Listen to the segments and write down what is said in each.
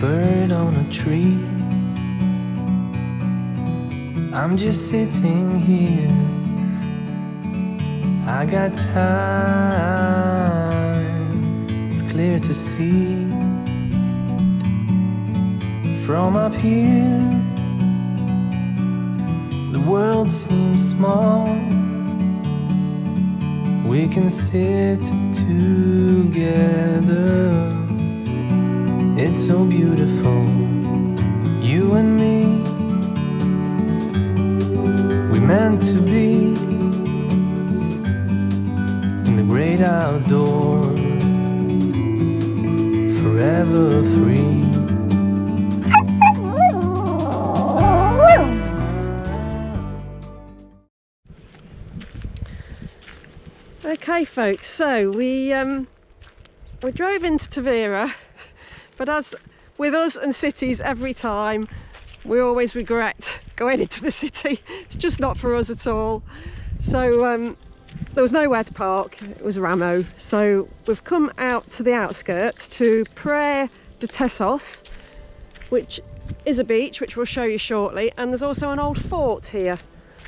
bird on a tree. I'm just sitting here. I got time, it's clear to see. From up here, the world seems small. We can sit together. It's so beautiful, you and me. We meant to be in the great outdoors, forever free. Okay folks, so we drove into Tavera, but as with us and cities every time, we always regret going into the city. It's just not for us at all. So there was nowhere to park, it was Ramo. So we've come out to the outskirts to Praia de Tesos, which is a beach, which we'll show you shortly. And there's also an old fort here.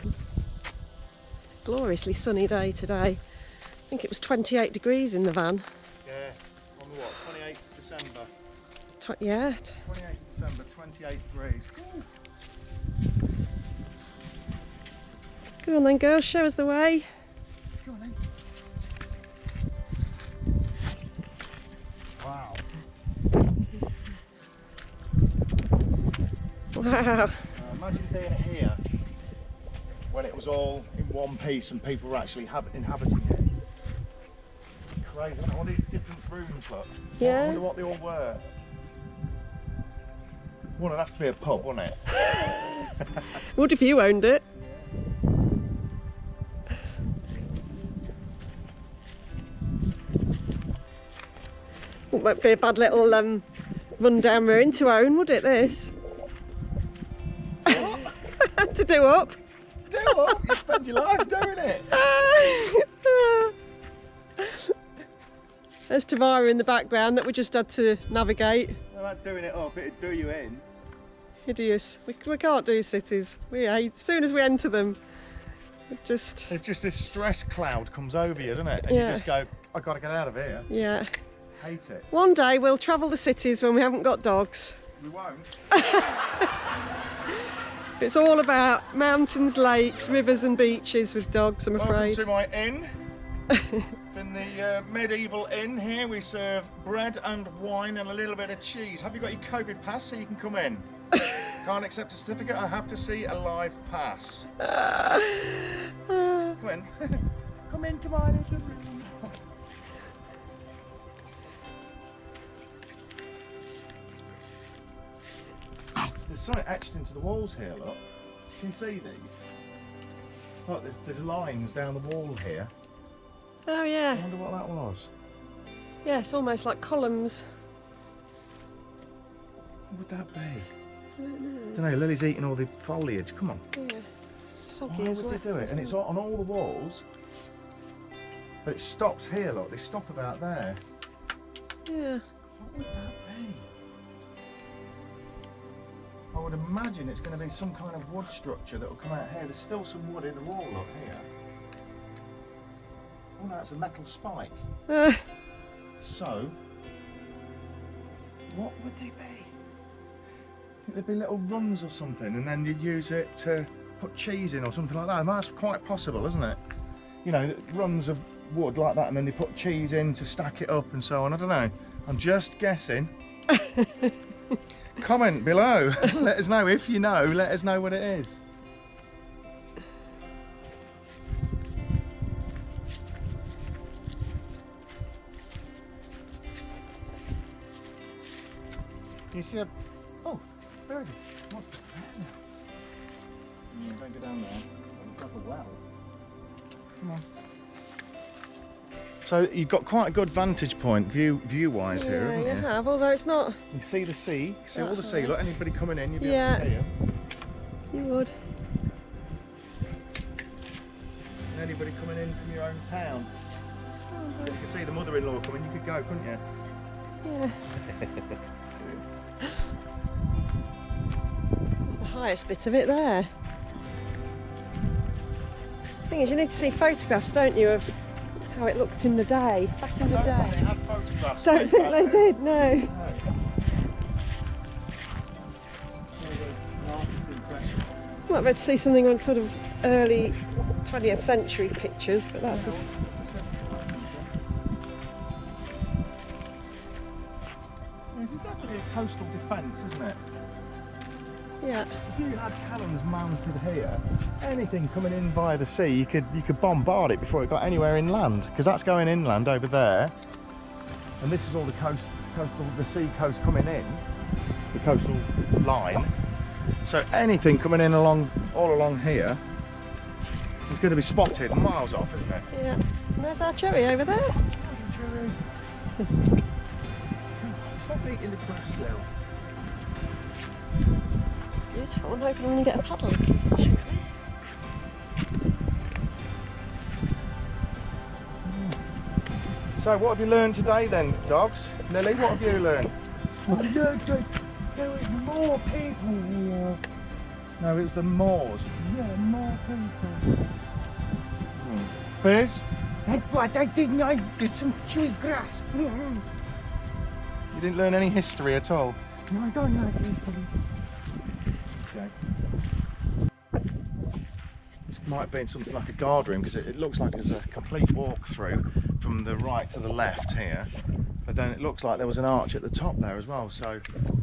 It's a gloriously sunny day today. I think it was 28 degrees in the van. Yeah, on the what, 28th of December? Yeah. 28th of December, 28 degrees. Ooh. Go on then girls, show us the way. Go on then. Wow. Wow. Imagine being here when it was all in one piece and people were actually inhabiting it. Crazy, isn't it? All these different rooms, look. Yeah. I wonder what they all were. Well, it'd have to be a pub, wouldn't it? What if you owned it? It might be a bad little run-down ruin to own, would it, this? What? To do up? Do what? You spend your life doing it. There's Tavera in the background that we just had to navigate. Well, like doing it up, it'd do you in. Hideous. We can't do cities. We hate, as soon as we enter them, it's just... There's just this stress cloud comes over you, doesn't it? And Yeah. you just go, I've got to get out of here. Yeah. Hate it. One day we'll travel the cities when we haven't got dogs. We won't. It's all about mountains, lakes, rivers and beaches with dogs, I'm afraid. Welcome to my inn. In the medieval inn here, we serve bread and wine and a little bit of cheese. Have you got your COVID pass so you can come in? Can't accept a certificate, I have to see a live pass. Come in. Come into my little room. There's something etched into the walls here, look. Can you see these? Look, there's lines down the wall here. Oh yeah. I wonder what that was. Yeah, it's almost like columns. What would that be? I don't know, Lily's eating all the foliage, come on. Yeah. Soggy Why as well. would they do it? And it's on all the walls. But it stops here, look, they stop about there. Yeah. What would that be? I would imagine it's going to be some kind of wood structure that will come out here. There's still some wood in the wall, look here. Oh no, it's a metal spike. So, what would they be? I think there'd be little runs or something, and then you'd use it to put cheese in or something like that. And that's quite possible, isn't it? You know, runs of wood like that, and then they put cheese in to stack it up and so on. I don't know. I'm just guessing. Comment below. Let us know if you know. Let us know what it is. Can you see a... Oh, there it is. What's that there now? Don't go down there. It's like a well. Come on. So you've got quite a good vantage point, view-wise here, haven't Yeah, you? you have, although it's not... You see the sea, you see all the sea. Look, anybody coming in, you'll be Yeah. able to see them. You would. And anybody coming in from your own town. So if you see the mother-in-law coming, you could go, couldn't you? Yeah. highest bit of it there. The thing is, you need to see photographs, don't you, of how it looked in the day, back in the They day. had photographs. Don't think they did, no. Might be able to see something on sort of early 20th century pictures, but that's as... This is definitely a coastal defence, isn't it? Yeah. If you had cannons mounted here, anything coming in via the sea, you could bombard it before it got anywhere inland, because that's going inland over there, and this is all the the sea coast coming in, the coastal line. So anything coming in all along here is going to be spotted miles off, isn't it? Yeah. And there's our cherry over there. Stop eating the grass now. Beautiful. I'm hoping I'm going to get a paddles. So what have you learned today then, dogs? Lily, what have you learned? I learned that there was more people here. No, it's the Moors. Yeah, more people. Fizz? That's what I didn't know. Did some chewy grass. You didn't learn any history at all? No, I don't like people. Okay. This might have been something like a guard room, because it looks like there's a complete walkthrough from the right to the left here, but then it looks like there was an arch at the top there as well, so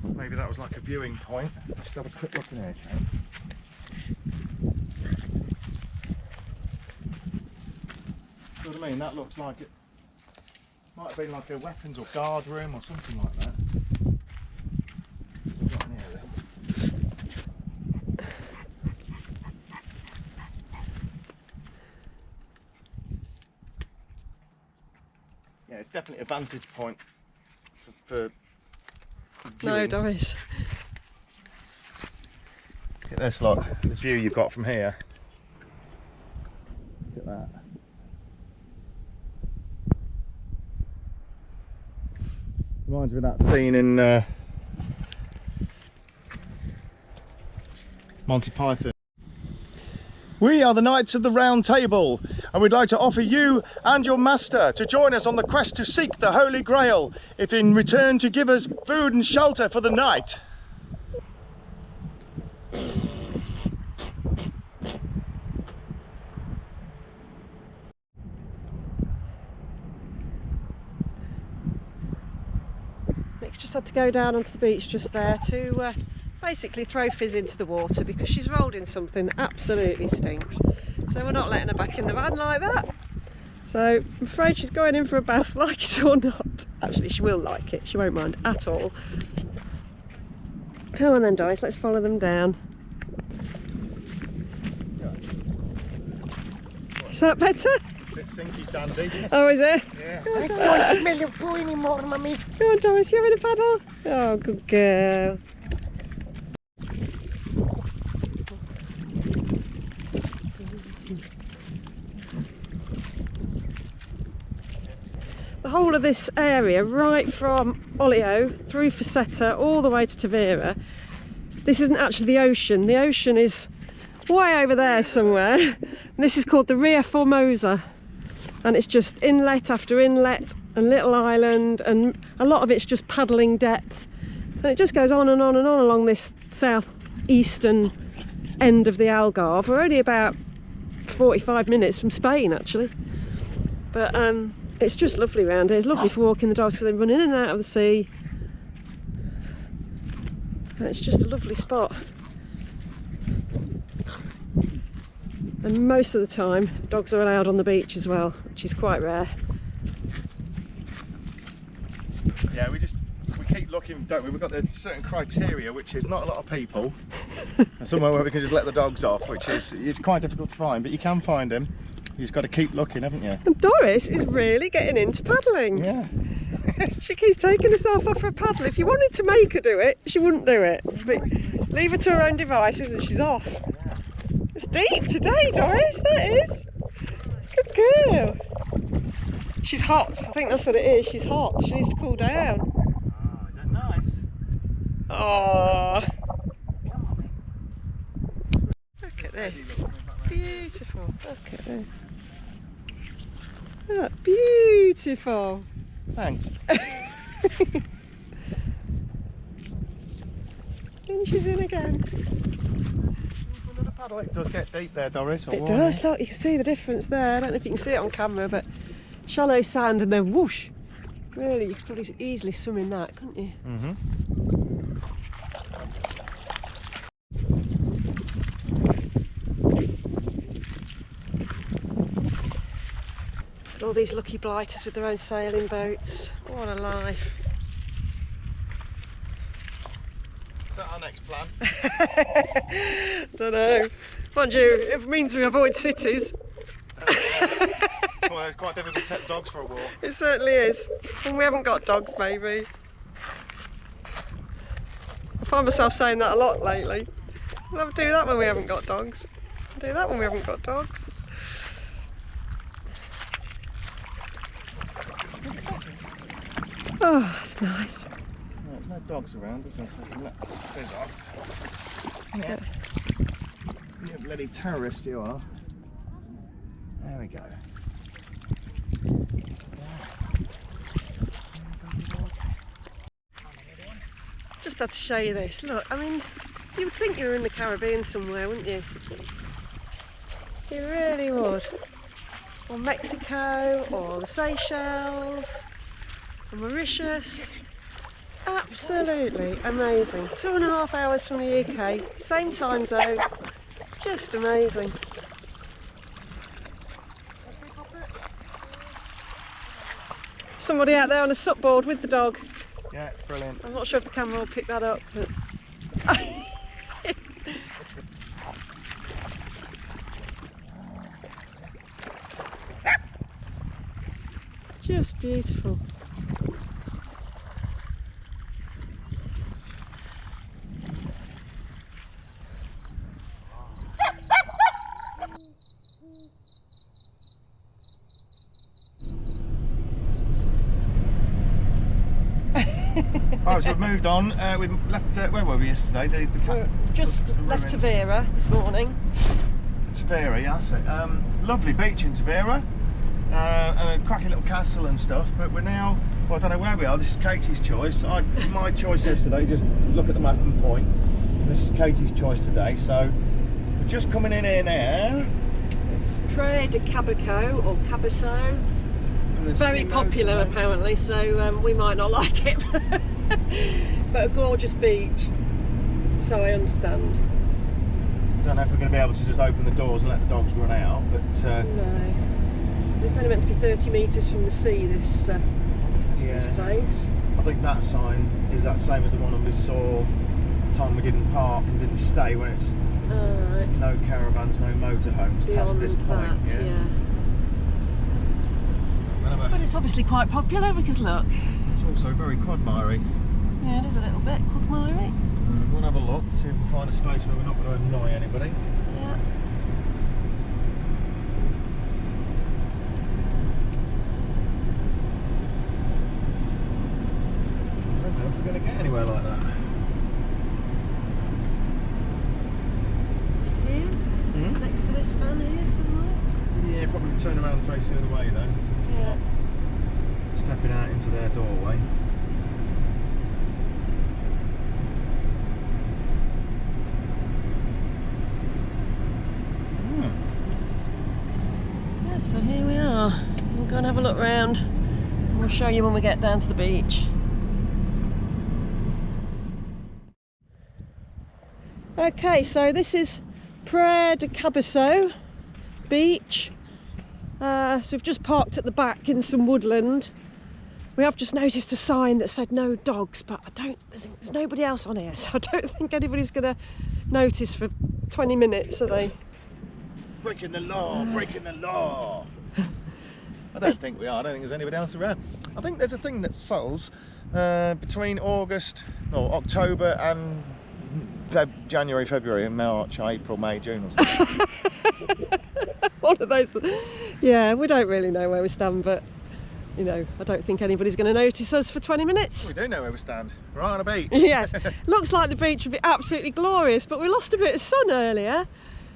maybe that was like a viewing point. Let's have a quick look in here, Jane. See what I mean? That looks like it might have been like a weapons or guard room or something like that. We've got in here then. Yeah, it's definitely a vantage point for No, viewing. Doris. Look at this lot, the view you've got from here. Look at that. Reminds me of that scene in Monty Python. We are the Knights of the Round Table, and we'd like to offer you and your master to join us on the quest to seek the Holy Grail, if in return to give us food and shelter for the night. Nick's just had to go down onto the beach just there to basically throw Fizz into the water because she's rolled in something that absolutely stinks. So we're not letting her back in the van like that. So I'm afraid she's going in for a bath, like it or not. Actually, she will like it. She won't mind at all. Come on then, Doris, let's follow them down. Is that better? Bit sinky, Sandy. Oh, is it? Yeah. I don't smell your poo anymore, mummy. Come on, Doris, you having a paddle? Oh, good girl. The whole of this area, right from Olio through Facetta all the way to Tavira, this isn't actually the ocean. The ocean is way over there somewhere. And this is called the Ria Formosa, and it's just inlet after inlet and little island, and a lot of it's just paddling depth, and it just goes on and on and on along this southeastern end of the Algarve. We're only about 45 minutes from Spain actually, but it's just lovely around here. It's lovely for walking the dogs because they run in and out of the sea. And it's just a lovely spot. And most of the time, dogs are allowed on the beach as well, which is quite rare. Yeah, we keep looking, don't we? We've got a certain criteria, which is not a lot of people, and somewhere where we can just let the dogs off, which is quite difficult to find, but you can find them. You just got to keep looking, haven't you? And Doris is really getting into paddling. Yeah. She keeps taking herself off for a paddle. If you wanted to make her do it, she wouldn't do it. But leave her to her own devices and she's off. It's deep today, Doris, that is. Good girl. She's hot. I think that's what it is. She's hot. She needs to cool down. Oh, is that nice? Oh. at this. Beautiful. Look at this. Look, beautiful. Thanks. And she's in again. Another paddle. It does get deep there, Doris. It does, look, you can see the difference there. I don't know if you can see it on camera, but shallow sand and then whoosh. Really, you could probably easily swim in that, couldn't you? Look at all these lucky blighters with their own sailing boats. What a life. Is that our next plan? Don't know. Mind you, it means we avoid cities. Well, it's quite difficult to take dogs for a walk. It certainly is. And we haven't got dogs, maybe. I find myself saying that a lot lately. We'll have to do that when we haven't got dogs. Do that when we haven't got dogs. Oh, that's nice. No, there's no dogs around, is there? So I can let the fizz off. Yeah. You bloody terrorist you are. There we go. Just had to show you this. Look, I mean, you would think you were in the Caribbean somewhere, wouldn't you? You really would. Or Mexico, or the Seychelles, or Mauritius. It's absolutely amazing. 2.5 hours from the UK, same time zone. Just amazing. Somebody out there on a supboard with the dog. Yeah, brilliant. I'm not sure if the camera will pick that up, but just beautiful. Oh, so we've moved on. We've left. Where were we yesterday? We've just left Tavera this morning. Tavera, yeah, that's it. Lovely beach in Tavera, and a cracking little castle and stuff. But we're now. Well, I don't know where we are. This is Katie's choice. My choice yesterday. Just look at the map and point. This is Katie's choice today. So we're just coming in here now. It's Praia de Cabaco or Cabasso. Very popular apparently, so we might not like it. But a gorgeous beach, so I understand. Don't know if we're going to be able to just open the doors and let the dogs run out, but no. It's only meant to be 30 metres from the sea, this place. I think that sign is that same as the one that we saw the time we didn't park and didn't stay, when it's Right. no caravans, no motorhomes past this point. Yeah. But it's obviously quite popular because look. It's also very quagmire-y. Yeah, it is a little bit quagmire-y. We'll have a look, see if we can find a space where we're not going to annoy anybody. Yeah. I don't know if we're going to get anywhere like that. Just here? Next to this van here somewhere? Yeah, probably turn around and face the other way though. Yeah. Stepping out into their doorway. Yeah, so here we are. We'll go and have a look round. And we'll show you when we get down to the beach. Okay, so this is Praia de Cabasso beach. So we've just parked at the back in some woodland. We have just noticed a sign that said no dogs, but there's nobody else on here, so I don't think anybody's going to notice for 20 minutes, are they? Breaking the law, breaking the law. I don't think we are. I don't think there's anybody else around. I think there's a thing that sells between October and January, February, March, April, May, June. Or something. One of those. Yeah, we don't really know where we stand, but you know, I don't think anybody's going to notice us for 20 minutes. We do know where we stand. We're right on a beach. Yes, looks like the beach would be absolutely glorious, but we lost a bit of sun earlier.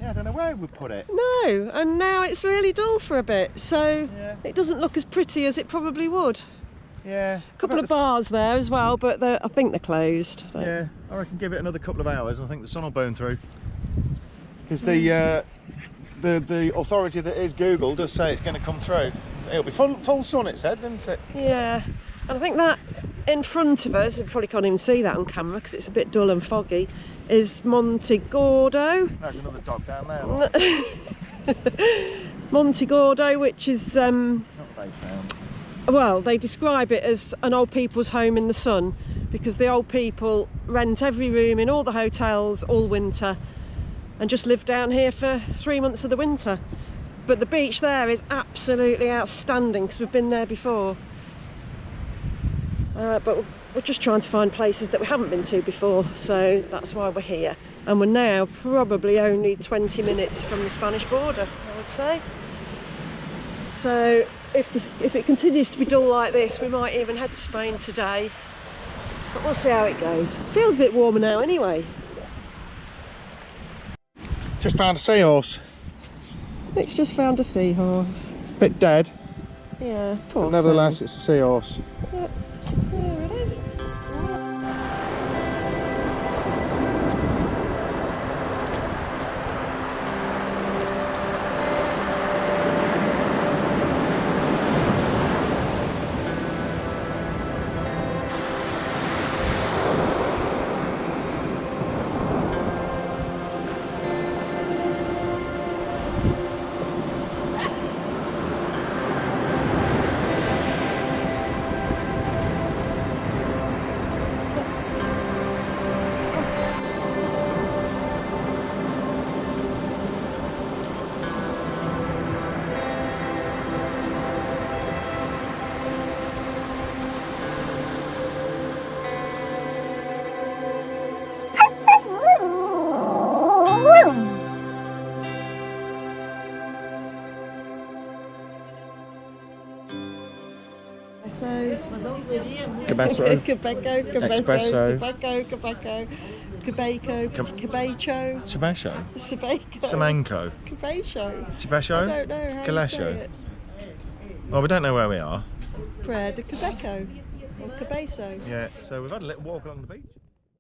Yeah, I don't know where we'd put it. No, and now it's really dull for a bit, so Yeah. it doesn't look as pretty as it probably would. Yeah. A couple of bars there as well, but I think they're closed. Yeah, I reckon give it another couple of hours and I think the sun will burn through. Because the authority that is Google does say it's going to come through. It'll be full sun, it said, didn't it? Yeah, and I think that in front of us, you probably can't even see that on camera because it's a bit dull and foggy, is Monte Gordo. There's another dog down there. Monte Gordo, which is, Not what they found. well, they describe it as an old people's home in the sun because the old people rent every room in all the hotels all winter and just live down here for 3 months of the winter. But the beach there is absolutely outstanding because we've been there before. But we're just trying to find places that we haven't been to before, so that's why we're here. And we're now probably only 20 minutes from the Spanish border, I would say. So if it continues to be dull like this, we might even head to Spain today. But we'll see how it goes. Feels a bit warmer now anyway. Just found a seahorse. Nick's just found a seahorse. Bit dead, Yeah, poor but nevertheless thing. it's a seahorse. Yep. There it is. Cabesso. Quebeco, Cabesso, Espresso. Sabaco, Quebeco, Quebeco, Quebecho, Chabasho. Sabaco, Semenko. Quebecho. I Chabasho. don't know how you Galasho. say it. Well, we don't know where we are. Praia de Quebeco or Cabeço. Yeah, so we've had a little walk along the beach.